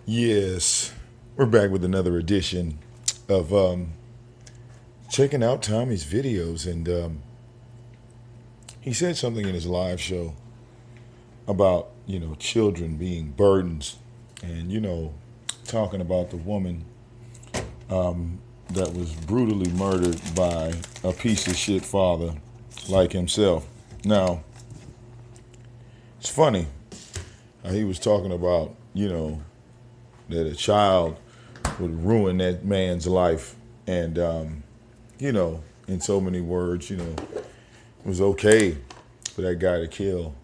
Yes, we're back with another edition of checking out Tommy's videos. And he said something in his live show about, children being burdens and, talking about the woman that was brutally murdered by a piece of shit father like himself. Now, it's funny how he was talking about, that a child would ruin that man's life. And, in so many words, it was okay for that guy to kill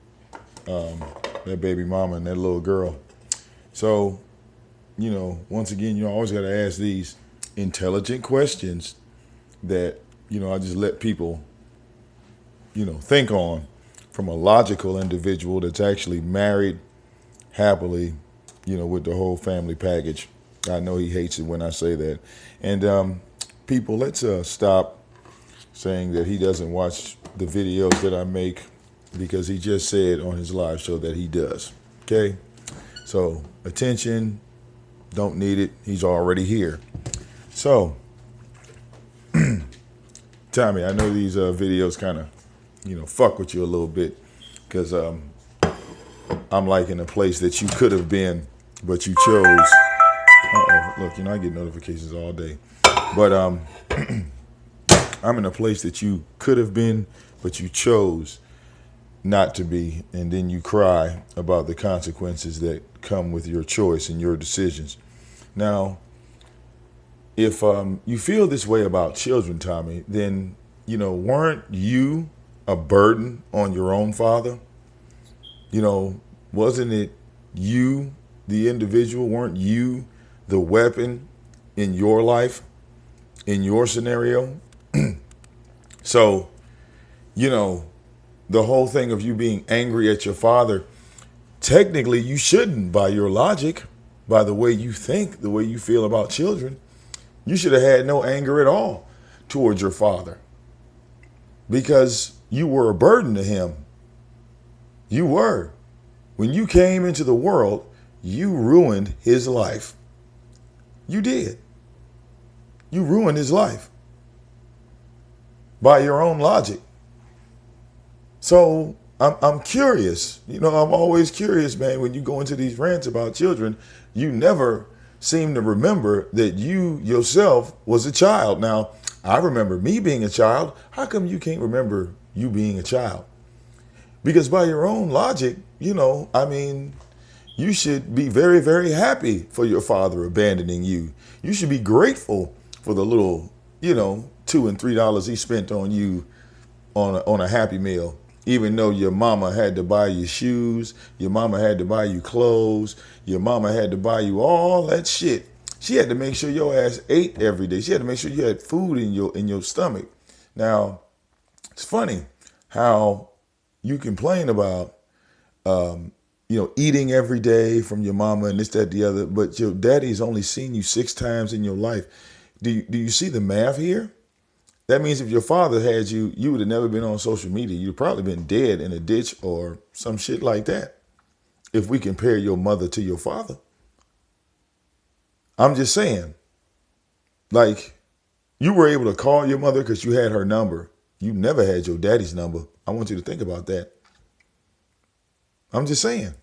that baby mama and that little girl. So, once again, you always got to ask these intelligent questions that, I just let people, think on from a logical individual that's actually married happily, with the whole family package. I know he hates it when I say that. And people, let's stop saying that he doesn't watch the videos that I make because he just said on his live show that he does. Okay? So, attention, don't need it. He's already here. So, Tommy, I know these videos kind of, fuck with you a little bit because I'm like in a place that you could have been, but you chose. Uh-oh, look, I get notifications all day. But I'm in a place that you could have been, but you chose not to be, and then you cry about the consequences that come with your choice and your decisions. Now, if you feel this way about children, Tommy, then, weren't you a burden on your own father? Wasn't it you, the individual? Weren't you the weapon in your life, in your scenario? So, the whole thing of you being angry at your father, technically you shouldn't, by your logic, by the way you think, the way you feel about children. You should have had no anger at all towards your father because you were a burden to him. You were. When you came into the world, you ruined his life. You did. You ruined his life by your own logic. So I'm curious. I'm always curious, man. When you go into these rants about children, you never seem to remember that you yourself was a child. Now, I remember me being a child. How come you can't remember you being a child? Because by your own logic, you should be very, very happy for your father abandoning you. You should be grateful for the little, $2 and $3 he spent on you on a Happy Meal. Even though your mama had to buy you shoes, your mama had to buy you clothes, your mama had to buy you all that shit. She had to make sure your ass ate every day. She had to make sure you had food in your stomach. Now, it's funny how you complain about eating every day from your mama and this, that, the other, but your daddy's only seen you 6 times in your life. Do you see the math here? That means if your father had you, you would have never been on social media. You'd probably been dead in a ditch or some shit like that. If we compare your mother to your father. I'm just saying, like, you were able to call your mother because you had her number. You never had your daddy's number. I want you to think about that. I'm just saying.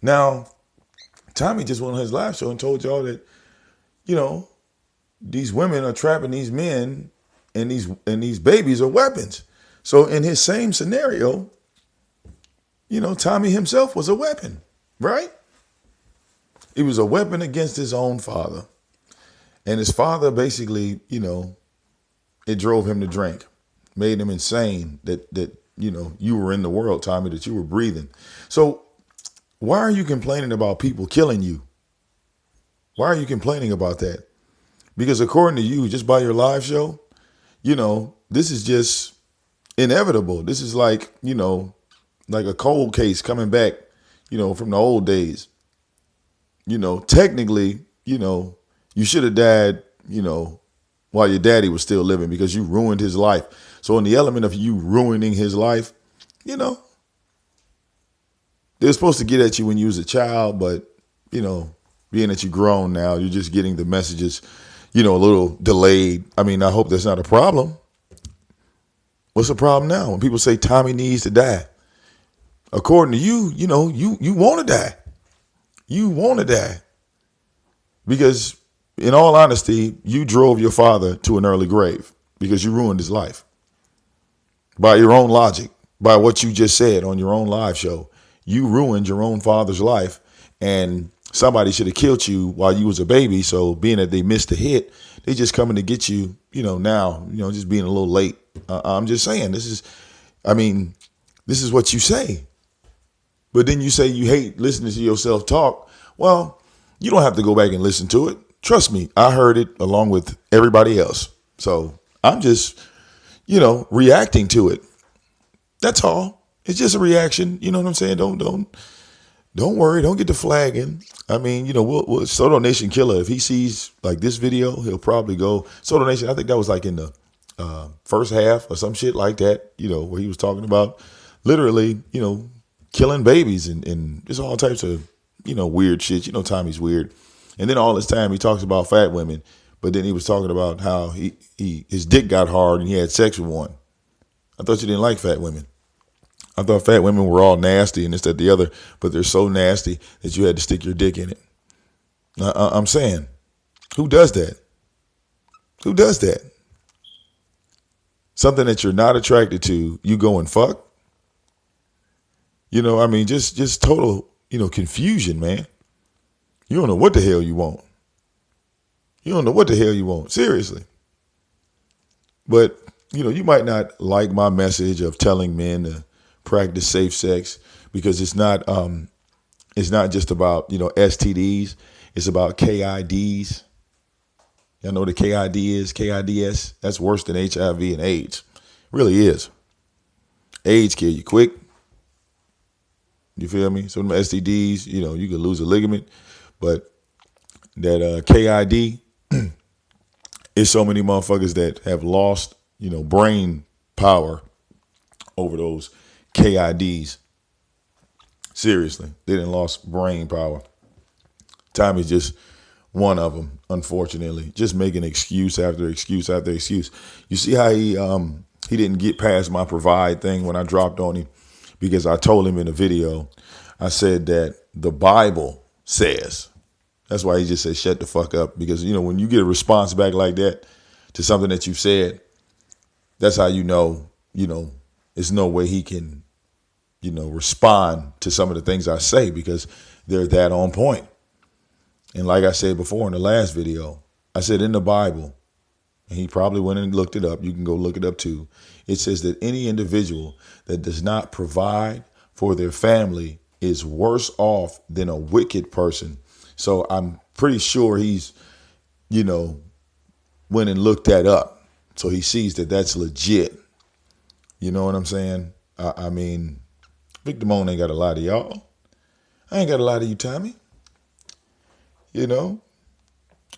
Now, Tommy just went on his live show and told y'all that, these women are trapping these men and these babies are weapons. So in his same scenario, Tommy himself was a weapon, right? He was a weapon against his own father. And his father basically, it drove him to drink, made him insane that you were in the world, Tommy, that you were breathing. So why are you complaining about people killing you? Why are you complaining about that? Because according to you, just by your live show, this is just inevitable. This is like a cold case coming back, from the old days. Technically, you should have died, while your daddy was still living because you ruined his life. So in the element of you ruining his life, they're supposed to get at you when you was a child, but, Being that you're grown now, you're just getting the messages, a little delayed. I mean, I hope that's not a problem. What's the problem now? When people say Tommy needs to die, according to you, you want to die. You want to die because, in all honesty, you drove your father to an early grave because you ruined his life by your own logic, by what you just said on your own live show. You ruined your own father's life, and somebody should have killed you while you was a baby. So being that they missed the hit, they just coming to get you, now, just being a little late. I'm just saying, this is what you say. But then you say you hate listening to yourself talk. Well, you don't have to go back and listen to it. Trust me, I heard it along with everybody else. So I'm just, reacting to it. That's all. It's just a reaction. You know what I'm saying? Don't worry. Don't get the flagging. I mean, we'll Soto Nation Killer, if he sees like this video, he'll probably go Soto Nation. I think that was like in the first half or some shit like that, where he was talking about literally, killing babies and just all types of, weird shit. Tommy's weird. And then all this time he talks about fat women, but then he was talking about how his dick got hard and he had sex with one. I thought you didn't like fat women. I thought fat women were all nasty and this, that, the other, but they're so nasty that you had to stick your dick in it. I'm saying, who does that? Who does that? Something that you're not attracted to, you go and fuck? Just total, confusion, man. You don't know what the hell you want. You don't know what the hell you want. Seriously. But, you might not like my message of telling men to practice safe sex because it's not just about, STDs. It's about KIDs. Y'all know what a KID is? KIDS? That's worse than HIV and AIDS. It really is. AIDS kill you quick. You feel me? So them STDs, you could lose a ligament. But that KID is so many motherfuckers that have lost, brain power over those KIDs. Seriously, they didn't lost brain power. Tommy's just one of them, unfortunately, just making excuse after excuse after excuse. You see how he didn't get past my provide thing when I dropped on him because I told him in a video, I said that the Bible says. That's why he just said, shut the fuck up. Because, when you get a response back like that to something that you've said, that's how there's no way he can, respond to some of the things I say because they're that on point. And like I said before in the last video, I said in the Bible, and he probably went and looked it up. You can go look it up too. It says that any individual that does not provide for their family is worse off than a wicked person. So I'm pretty sure he's, went and looked that up. So he sees that that's legit. You know what I'm saying? I mean, Big Damone ain't got a lot of y'all. I ain't got a lot of you, Tommy.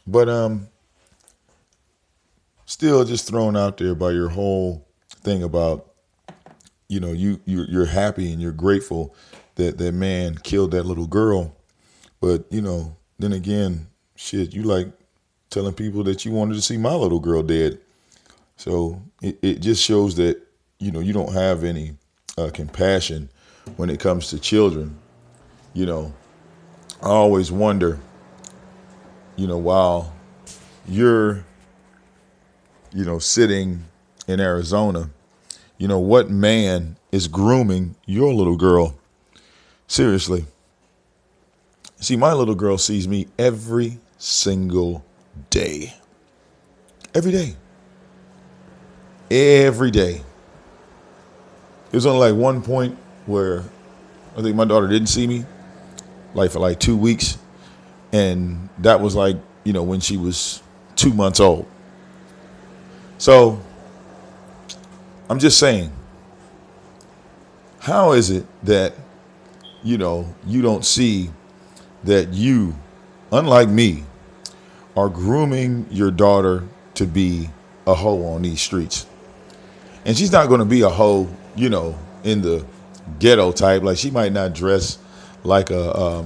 But still just thrown out there by your whole thing about, you're happy and you're grateful that that man killed that little girl. But, then again, shit, you like telling people that you wanted to see my little girl dead. So it just shows that, you don't have any compassion when it comes to children. I always wonder, while you're, sitting in Arizona, what man is grooming your little girl? Seriously. See, my little girl sees me every single day. Every day. Every day. There's only like one point where I think my daughter didn't see me, like for like 2 weeks. And that was like, when she was 2 months old. So I'm just saying, how is it that, you don't see that you, unlike me, are grooming your daughter to be a hoe on these streets? And she's not going to be a hoe, in the ghetto type. Like she might not dress like a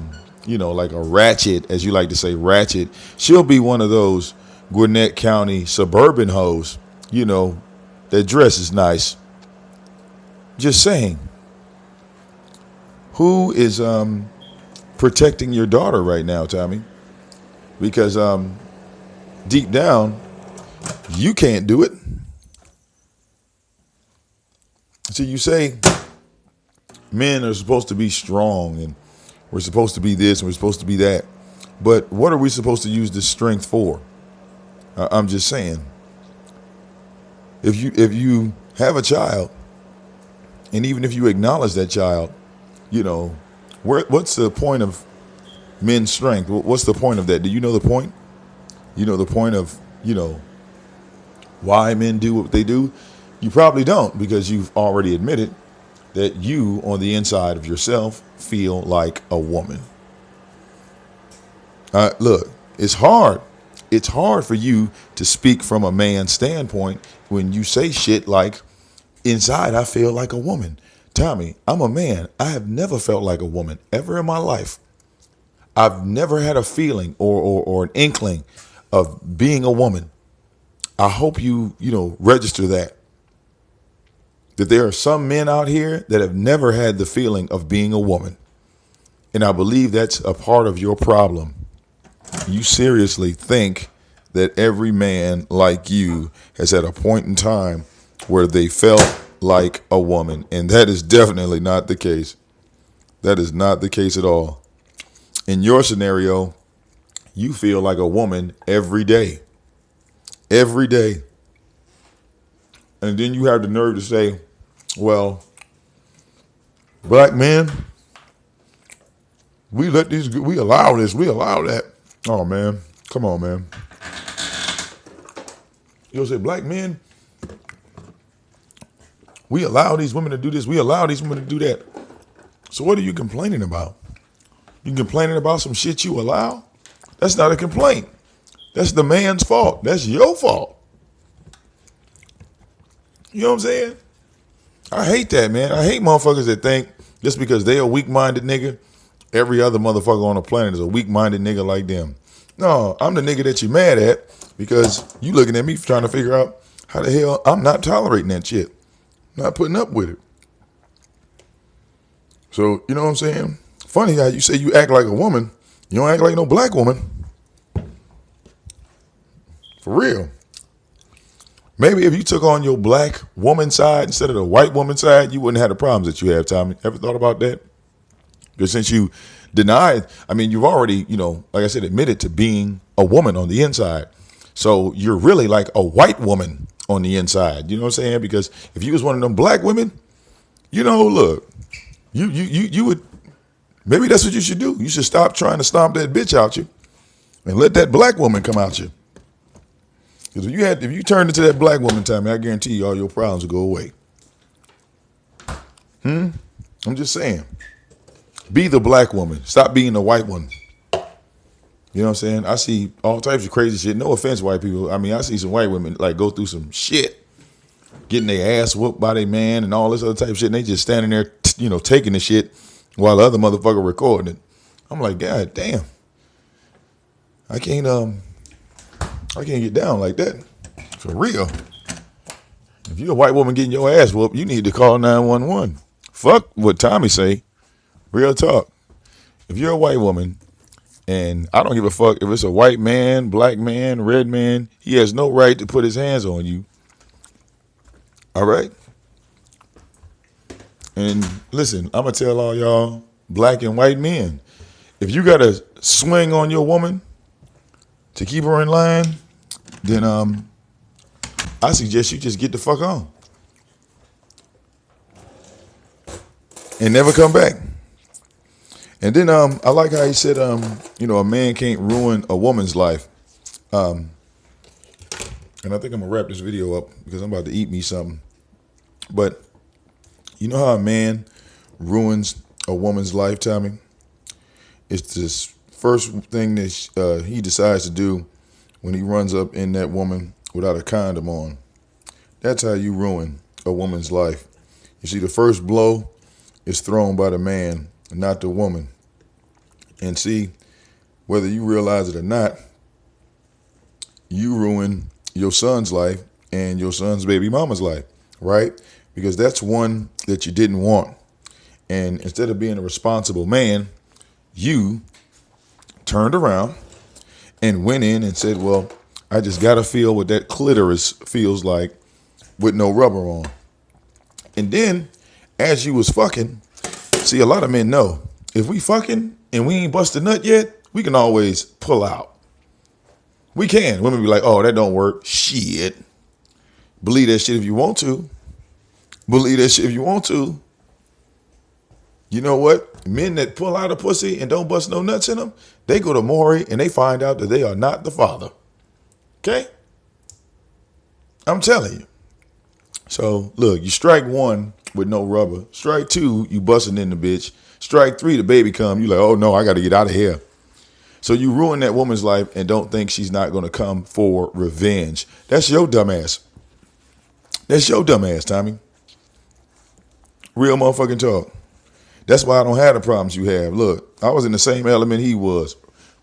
like a ratchet, as you like to say, ratchet. She'll be one of those Gwinnett County suburban hoes, that dresses nice. Just saying. Who is protecting your daughter right now, Tommy? Because deep down, you can't do it. So you say men are supposed to be strong and we're supposed to be this and we're supposed to be that. But what are we supposed to use this strength for? I'm just saying. If you have a child, and even if you acknowledge that child, what's the point of men's strength? What's the point of that? Do you know the point? You know the point of, why men do what they do? You probably don't, because you've already admitted that you, on the inside of yourself, feel like a woman. Look, it's hard. It's hard for you to speak from a man's standpoint when you say shit like, inside I feel like a woman. Tommy, I'm a man. I have never felt like a woman ever in my life. I've never had a feeling or an inkling of being a woman. I hope you register that there are some men out here that have never had the feeling of being a woman. And I believe that's a part of your problem. You seriously think that every man like you has had a point in time where they felt like a woman. And that is definitely not the case. That is not the case at all. In your scenario, you feel like a woman every day. Every day. And then you have the nerve to say, well, black men, we allow this, we allow that. Oh, man, come on, man. You'll say, black men, we allow these women to do this, we allow these women to do that. So what are you complaining about? You complaining about some shit you allow? That's not a complaint. That's the man's fault. That's your fault. You know what I'm saying? I hate that, man. I hate motherfuckers that think just because they a weak-minded nigga, every other motherfucker on the planet is a weak-minded nigga like them. No, I'm the nigga that you mad at because you looking at me trying to figure out how the hell I'm not tolerating that shit. Not putting up with it. So, you know what I'm saying? Funny how you say you act like a woman. You don't act like no black woman. For real. Maybe if you took on your black woman side instead of the white woman side, you wouldn't have the problems that you have, Tommy. Ever thought about that? Because since you denied, you've already, like I said, admitted to being a woman on the inside. So you're really like a white woman on the inside. You know what I'm saying? Because if you was one of them black women, look, you would, maybe that's what you should do. You should stop trying to stomp that bitch out you and let that black woman come out you. Because if you turned into that black woman, Tommy, I guarantee you all your problems will go away. I'm just saying. Be the black woman. Stop being the white one. You know what I'm saying? I see all types of crazy shit. No offense, white people. I see some white women like go through some shit, getting their ass whooped by their man and all this other type of shit. And they just standing there, taking the shit while the other motherfucker recording it. I'm like, God damn. I can't get down like that. For real. If you're a white woman getting your ass whooped, you need to call 911. Fuck what Tommy say. Real talk. If you're a white woman, and I don't give a fuck if it's a white man, black man, red man, he has no right to put his hands on you. All right? And listen, I'm going to tell all y'all black and white men, if you got to swing on your woman to keep her in line, then I suggest you just get the fuck on and never come back. And then I like how he said, a man can't ruin a woman's life. And I think I'm gonna wrap this video up because I'm about to eat me something. But you know how a man ruins a woman's life, Tommy? It's this first thing that he decides to do when he runs up in that woman without a condom on. That's how you ruin a woman's life. You see, the first blow is thrown by the man, not the woman. And see, whether you realize it or not, you ruin your son's life and your son's baby mama's life, right? Because that's one that you didn't want. And instead of being a responsible man, you turned around and went in and said, well, I just got to feel what that clitoris feels like with no rubber on. And then as you was fucking, see, a lot of men know if we fucking and we ain't busted nut yet, we can always pull out. We can. Women be like, oh, that don't work. Shit. Believe that shit if you want to. Believe that shit if you want to. You know what? Men that pull out a pussy and don't bust no nuts in them, they go to Maury and they find out that they are not the father. Okay? I'm telling you. So, look, you strike one with no rubber. Strike two, you busting in the bitch. Strike three, the baby come. You like, oh, no, I got to get out of here. So you ruin that woman's life and don't think she's not going to come for revenge. That's your dumbass. That's your dumbass, Tommy. Real motherfucking talk. That's why I don't have the problems you have. Look, I was in the same element he was.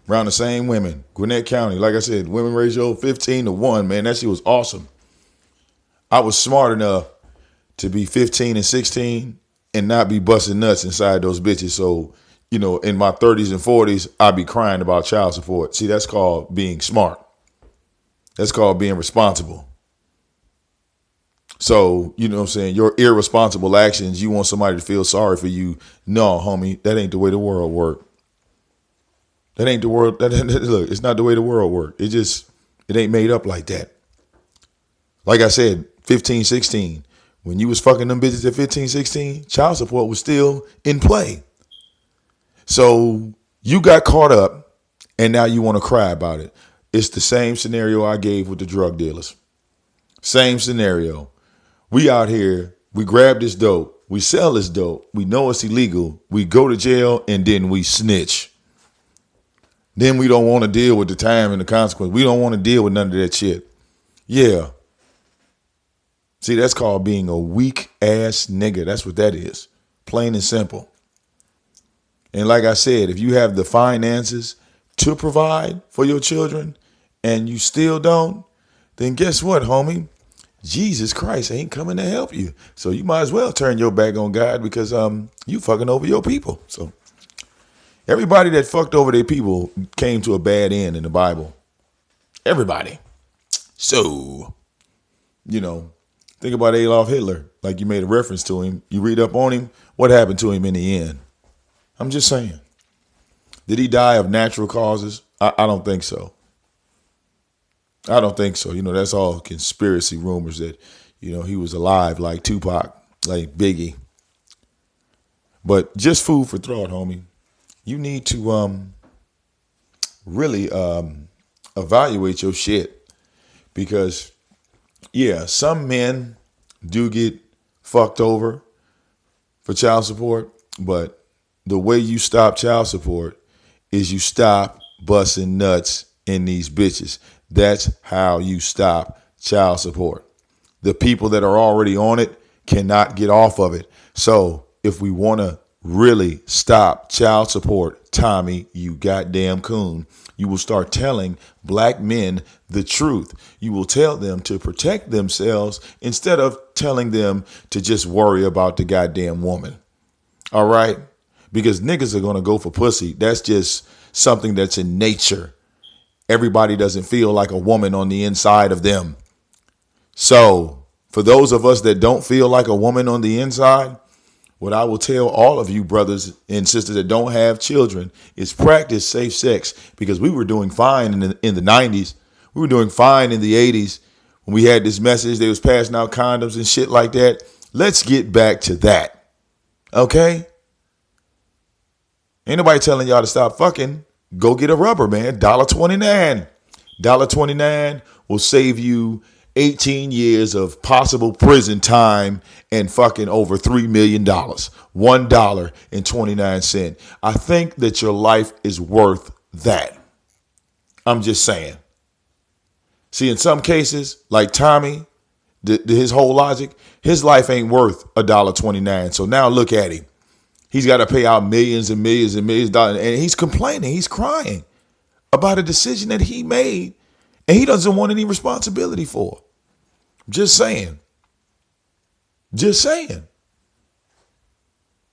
Around the same women. Gwinnett County. Like I said, women ratio 15-1. Man, that shit was awesome. I was smart enough to be 15 and 16 and not be busting nuts inside those bitches. So, you know, in my 30s and 40s, I'd be crying about child support. See, that's called being smart. That's called being responsible. So, you know what I'm saying? Your irresponsible actions, you want somebody to feel sorry for you. No, homie, that ain't the way the world works. That ain't the world. Look, it's not the way the world works. It ain't made up like that. Like I said, 15, 16. When you was fucking them bitches at 15, 16, child support was still in play. So you got caught up and now you want to cry about it. It's the same scenario I gave with the drug dealers. Same scenario. We out here, we grab this dope, we sell this dope, we know it's illegal, we go to jail, and then we snitch. Then we don't want to deal with the time and the consequence. We don't want to deal with none of that shit. Yeah. See, that's called being a weak ass nigga. That's what that is. Plain and simple. And like I said, if you have the finances to provide for your children and you still don't, then guess what, homie? Jesus Christ ain't coming to help you. So you might as well turn your back on God because you fucking over your people. So everybody that fucked over their people came to a bad end in the Bible. Everybody. So, you know, think about Adolf Hitler. Like you made a reference to him. You read up on him. What happened to him in the end? I'm just saying. Did he die of natural causes? I don't think so. I don't think so. You know, that's all conspiracy rumors that, you know, he was alive like Tupac, like Biggie. But just food for thought, homie. You need to really evaluate your shit because, yeah, some men do get fucked over for child support, but the way you stop child support is you stop busting nuts in these bitches. That's how you stop child support. The people that are already on it cannot get off of it. So if we want to really stop child support, Tommy, you goddamn coon, you will start telling black men the truth. You will tell them to protect themselves instead of telling them to just worry about the goddamn woman. All right? Because niggas are going to go for pussy. That's just something that's in nature. Everybody doesn't feel like a woman on the inside of them. So for those of us that don't feel like a woman on the inside, what I will tell all of you brothers and sisters that don't have children is practice safe sex, because we were doing fine in the 90s. We were doing fine in the 80s when we had this message. They was passing out condoms and shit like that. Let's get back to that. Okay? Ain't nobody telling y'all to stop fucking. Go get a rubber, man. $1.29. $1.29 will save you 18 years of possible prison time and fucking over $3 million. $1.29. I think that your life is worth that. I'm just saying. See, in some cases, like Tommy, his whole logic, his life ain't worth $1.29. So now look at him. He's got to pay out millions and millions and millions of dollars. And he's complaining. He's crying about a decision that he made and he doesn't want any responsibility for. Just saying. Just saying.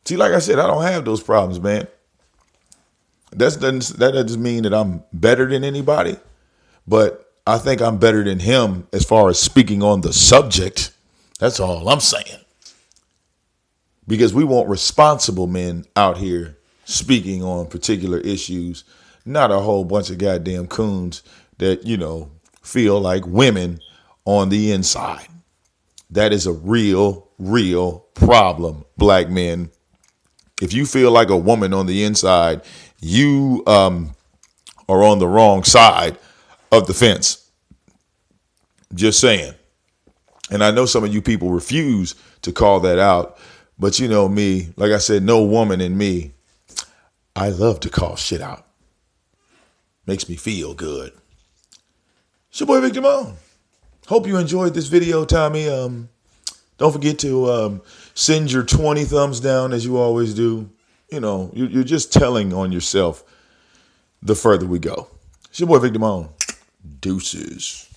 See, like I said, I don't have those problems, man. That doesn't mean that I'm better than anybody, but I think I'm better than him as far as speaking on the subject. That's all I'm saying. Because we want responsible men out here speaking on particular issues, not a whole bunch of goddamn coons that, feel like women on the inside. That is a real, real problem, black men. If you feel like a woman on the inside, you are on the wrong side of the fence. Just saying. And I know some of you people refuse to call that out. But you know me, like I said, no woman in me, I love to call shit out. Makes me feel good. It's your boy Victor Moan. Hope you enjoyed this video, Tommy. Don't forget to send your 20 thumbs down as you always do. You're just telling on yourself the further we go. It's your boy Victor Moan. Deuces.